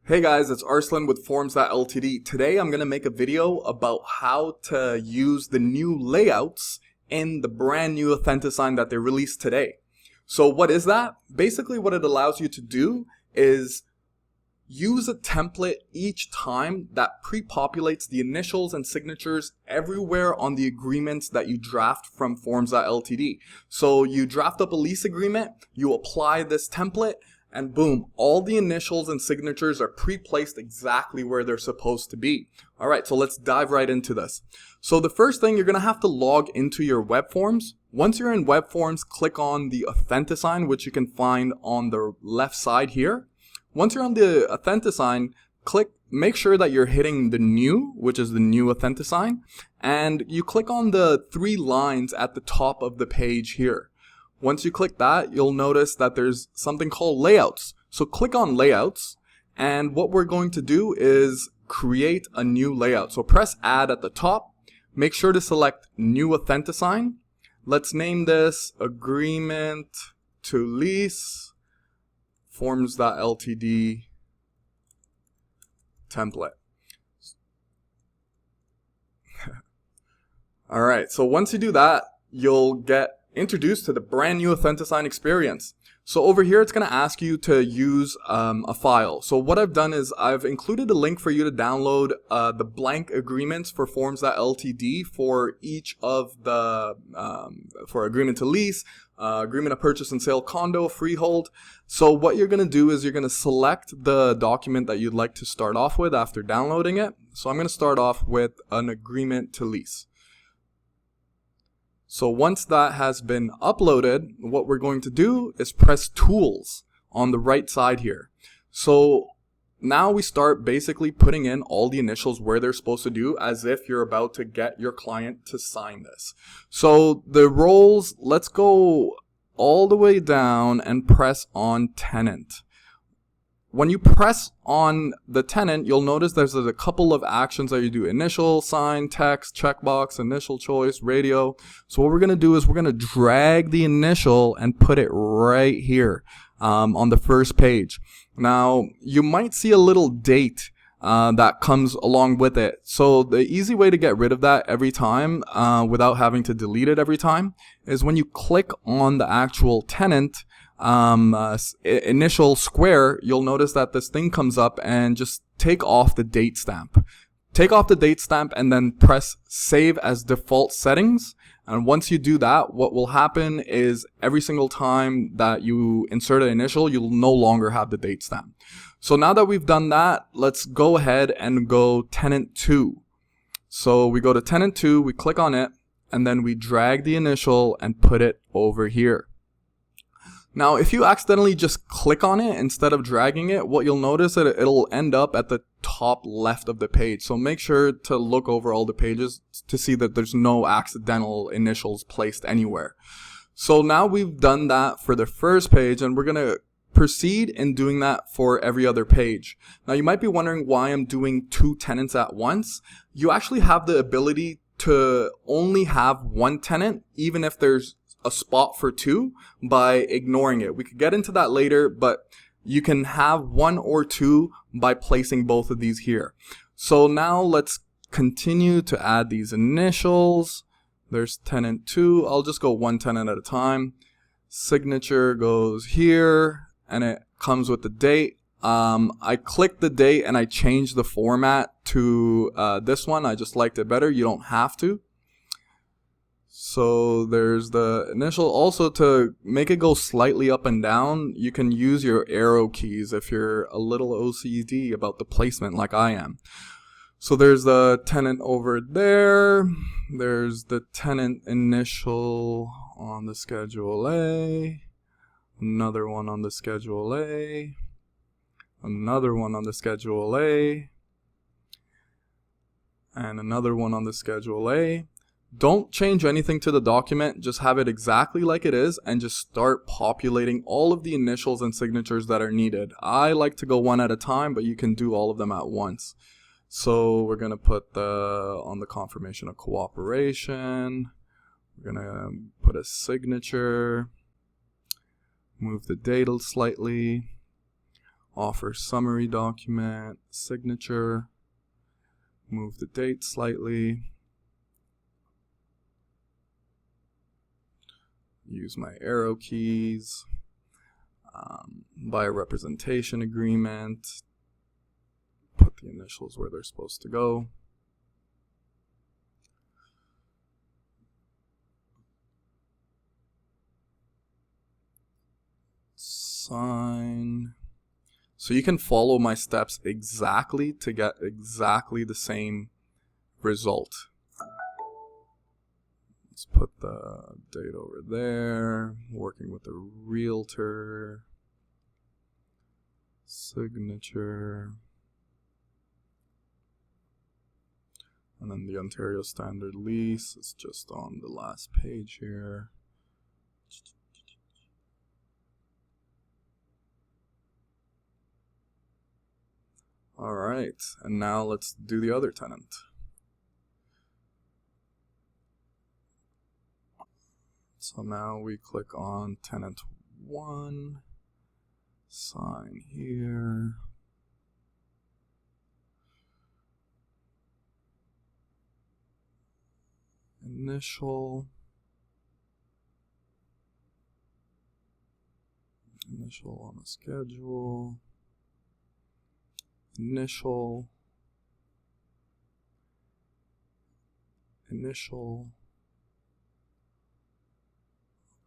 Hey guys, it's Arslan with Forms.ltd. Today I'm going to make a video about how to use the new layouts in the brand new Authentisign that they released today. So what is that? Basically what it allows you to do is use a template each time that pre-populates the initials and signatures everywhere on the agreements that you draft from Forms.ltd. So you draft up a lease agreement, you apply this template, and boom, all the initials and signatures are pre-placed exactly where they're supposed to be. All right, so let's dive right into this. So the first thing, you're going to have to log into your web forms. Once you're in web forms, click on the Authentisign, which you can find on the left side here. Once you're on the Authentisign, make sure that you're hitting the new, which is the new Authentisign, and you click on the three lines at the top of the page here. Once you click that, you'll notice that there's something called layouts. So click on layouts, and what we're going to do is create a new layout. So press add at the top, make sure to select new Authentisign. Let's name this agreement to lease forms.ltd template. All right, so once you do that, you'll get introduced to the brand new Authentisign experience. So over here, it's going to ask you to use a file. So what I've done is I've included a link for you to download the blank agreements for Forms.ltd for each of the, for agreement to lease, agreement of purchase and sale, condo, freehold. So what you're going to do is you're going to select the document that you'd like to start off with after downloading it. So I'm going to start off with an agreement to lease. So once that has been uploaded, what we're going to do is press Tools on the right side here. So now we start basically putting in all the initials where they're supposed to do, as if you're about to get your client to sign this. So the roles, let's go all the way down and press on tenant. When you press on the tenant, you'll notice there's a couple of actions that you do: initial, sign, text, checkbox, initial choice, radio. So what we're going to do is we're going to drag the initial and put it right here on the first page. Now, you might see a little date that comes along with it. So the easy way to get rid of that every time without having to delete it every time is when you click on the actual tenant initial square, you'll notice that this thing comes up, and just take off the date stamp. Take off the date stamp and then press save as default settings. And once you do that, what will happen is every single time that you insert an initial, you'll no longer have the date stamp. So now that we've done that, let's go ahead and go tenant 2. So we go to tenant 2, we click on it, and then we drag the initial and put it over here. Now, if you accidentally just click on it instead of dragging it, what you'll notice is that it'll end up at the top left of the page. So make sure to look over all the pages to see that there's no accidental initials placed anywhere. So now we've done that for the first page, and we're going to proceed in doing that for every other page. Now, you might be wondering why I'm doing 2 tenants at once. You actually have the ability to only have 1 tenant, even if there's a spot for 2, by ignoring it. We could get into that later, but you can have 1 or 2 by placing both of these here. So now let's continue to add these initials. There's tenant 2. I'll just go 1 tenant at a time. Signature goes here, and it comes with the date. I clicked the date and I changed the format to this one. I just liked it better. You don't have to. So there's the initial. Also, to make it go slightly up and down, you can use your arrow keys if you're a little OCD about the placement like I am. So there's the tenant over there. There's the tenant initial on the Schedule A. Another one on the Schedule A. Another one on the Schedule A. And another one on the Schedule A. Don't change anything to the document, just have it exactly like it is, and just start populating all of the initials and signatures that are needed. I like to go 1 at a time, but you can do all of them at once. So we're going to put on the confirmation of cooperation, we're going to put a signature, move the date slightly. Offer summary document, signature, move the date slightly, use my arrow keys, buyer representation agreement, put the initials where they're supposed to go. Sign. So you can follow my steps exactly to get exactly the same result. Let's put the date over there, working with the realtor, signature, and then the Ontario Standard lease is just on the last page here. Alright, and now let's do the other tenant. So now we click on tenant 1, sign here, initial on the schedule, initial,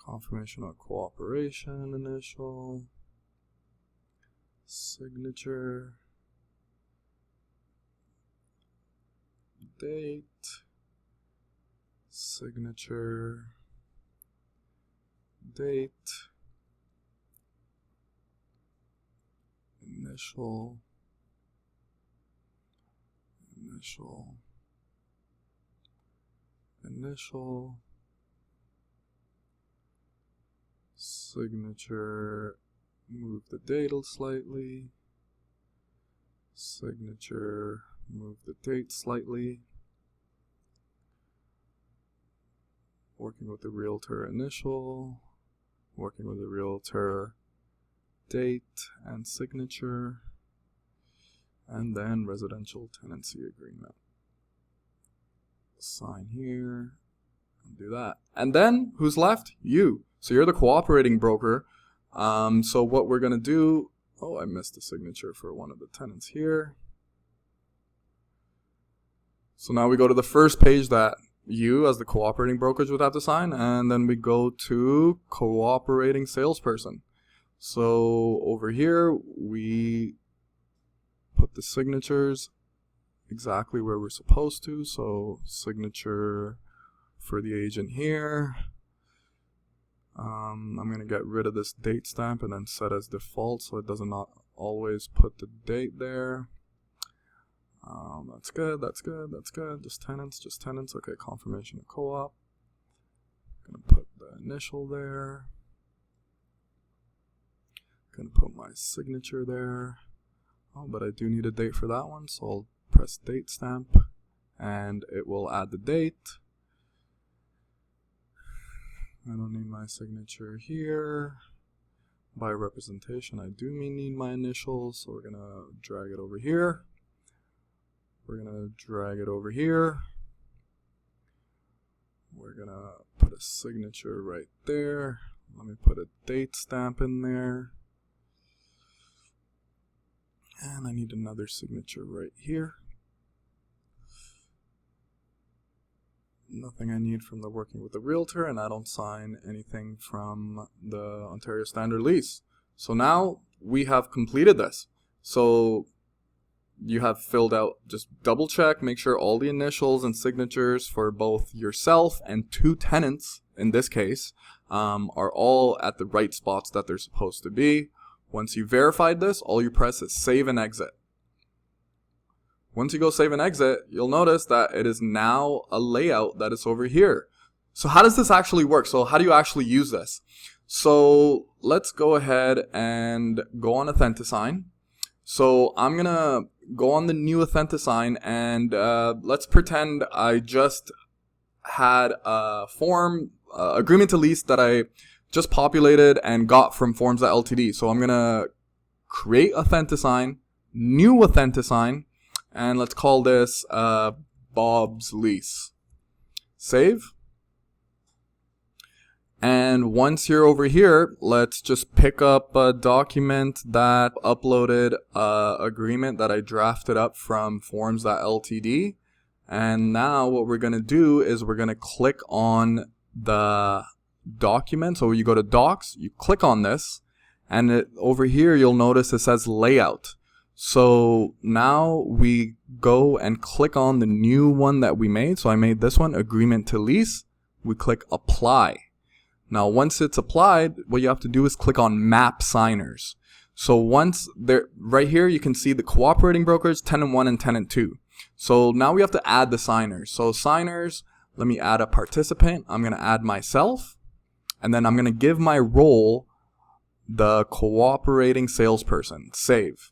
confirmation of cooperation, initial, signature, date, signature, date, initial, signature, move the date slightly, signature, move the date slightly, working with the realtor initial, working with the realtor date and signature, and then residential tenancy agreement. Sign here and do that. And then who's left? You. So you're the cooperating broker. So what we're gonna do, oh, I missed a signature for one of the tenants here. So now we go to the first page that you as the cooperating brokerage would have to sign, and then we go to cooperating salesperson. So over here we put the signatures exactly where we're supposed to. So signature for the agent here. I'm going to get rid of this date stamp and then set as default so it does not always put the date there. That's good, that's good, that's good. Just tenants. Okay, confirmation of co-op. Going to put the initial there. Going to put my signature there. Oh, but I do need a date for that one, so I'll press date stamp and it will add the date. I don't need my signature here. By representation, I do need my initials, so we're going to drag it over here. We're going to drag it over here. We're going to put a signature right there. Let me put a date stamp in there. And I need another signature right here. Nothing I need from the working with the realtor, and I don't sign anything from the Ontario Standard lease. So now we have completed this. So you have filled out, just double check, make sure all the initials and signatures for both yourself and two tenants, in this case, are all at the right spots that they're supposed to be. Once you verified this, all you press is save and exit. Once you go save and exit, you'll notice that it is now a layout that is over here. So how does this actually work? So how do you actually use this? So let's go ahead and go on Authentisign. So I'm going to go on the new Authentisign and let's pretend I just had a form, agreement to lease that I just populated and got from Forms.ltd. So I'm going to create Authentisign, new Authentisign, and let's call this Bob's lease. Save. And once you're over here, let's just pick up a document that uploaded agreement that I drafted up from forms.ltd. And now what we're going to do is we're going to click on the document. So you go to docs, you click on this, and over here you'll notice it says layout. So now we go and click on the new one that we made. So I made this one, agreement to lease. We click apply. Now once it's applied, what you have to do is click on map signers. So once there, right here you can see the cooperating brokers, tenant 1 and tenant 2. So now we have to add the signers. So signers, let me add a participant. I'm going to add myself, and then I'm going to give my role the cooperating salesperson. Save.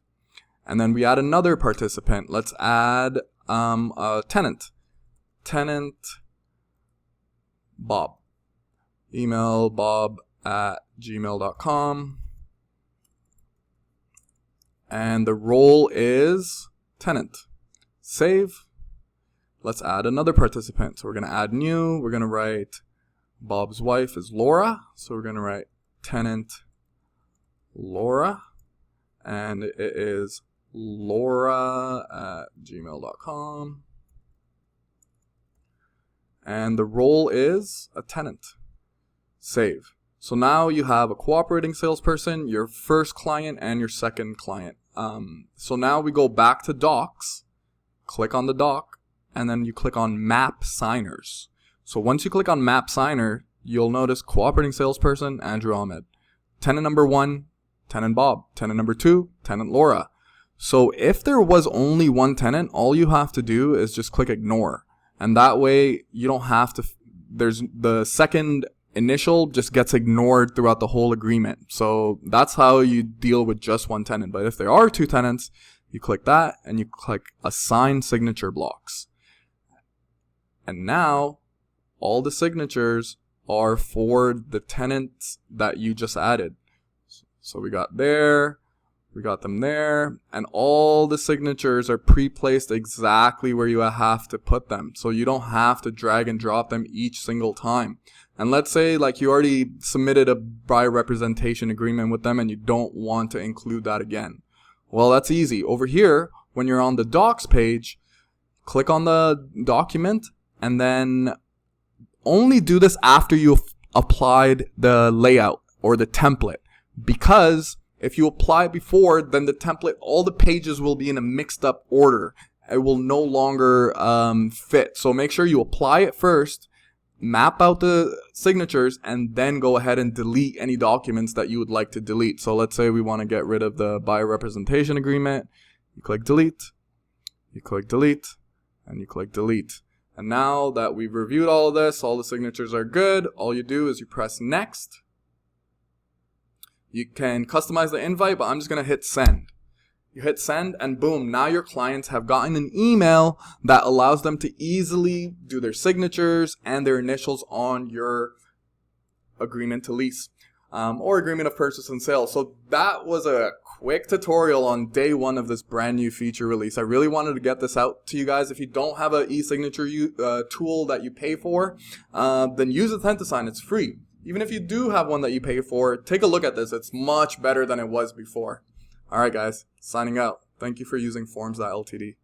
And then we add another participant. Let's add a tenant. Tenant Bob. Email bob@gmail.com. And the role is tenant. Save. Let's add another participant. So we're going to add new. We're going to write Bob's wife is Laura. So we're going to write tenant Laura. And it is laura@gmail.com. And the role is a tenant. Save. So now you have a cooperating salesperson, your first client, and your second client. So now we go back to docs, click on the doc, and then you click on map signers. So once you click on map signer, you'll notice cooperating salesperson, Andrew Ahmed. Tenant number 1, tenant Bob. Tenant number 2, tenant Laura. So if there was only one tenant, all you have to do is just click ignore. And that way you don't have to, there's the second initial just gets ignored throughout the whole agreement. So that's how you deal with just one tenant. But if there are two tenants, you click that and you click assign signature blocks. And now all the signatures are for the tenants that you just added. So we got there, we got them there, and all the signatures are pre-placed exactly where you have to put them. So you don't have to drag and drop them each single time. And let's say like you already submitted a buyer representation agreement with them and you don't want to include that again. Well, that's easy. Over here, when you're on the docs page, click on the document and then only do this after you've applied the layout or the template. Because if you apply before, then the template, all the pages will be in a mixed up order. It will no longer fit. So make sure you apply it first, map out the signatures, and then go ahead and delete any documents that you would like to delete. So let's say we want to get rid of the buyer representation agreement. You click delete, you click delete, and you click delete. And now that we've reviewed all of this, all the signatures are good. All you do is you press next. You can customize the invite, but I'm just going to hit send. You hit send and boom, now your clients have gotten an email that allows them to easily do their signatures and their initials on your agreement to lease or agreement of purchase and sale. So that was a quick tutorial on day 1 of this brand new feature release. I really wanted to get this out to you guys. If you don't have an e-signature tool that you pay for, then use Authentisign. It's free. Even if you do have one that you pay for, take a look at this. It's much better than it was before. All right, guys, signing out. Thank you for using forms.ltd.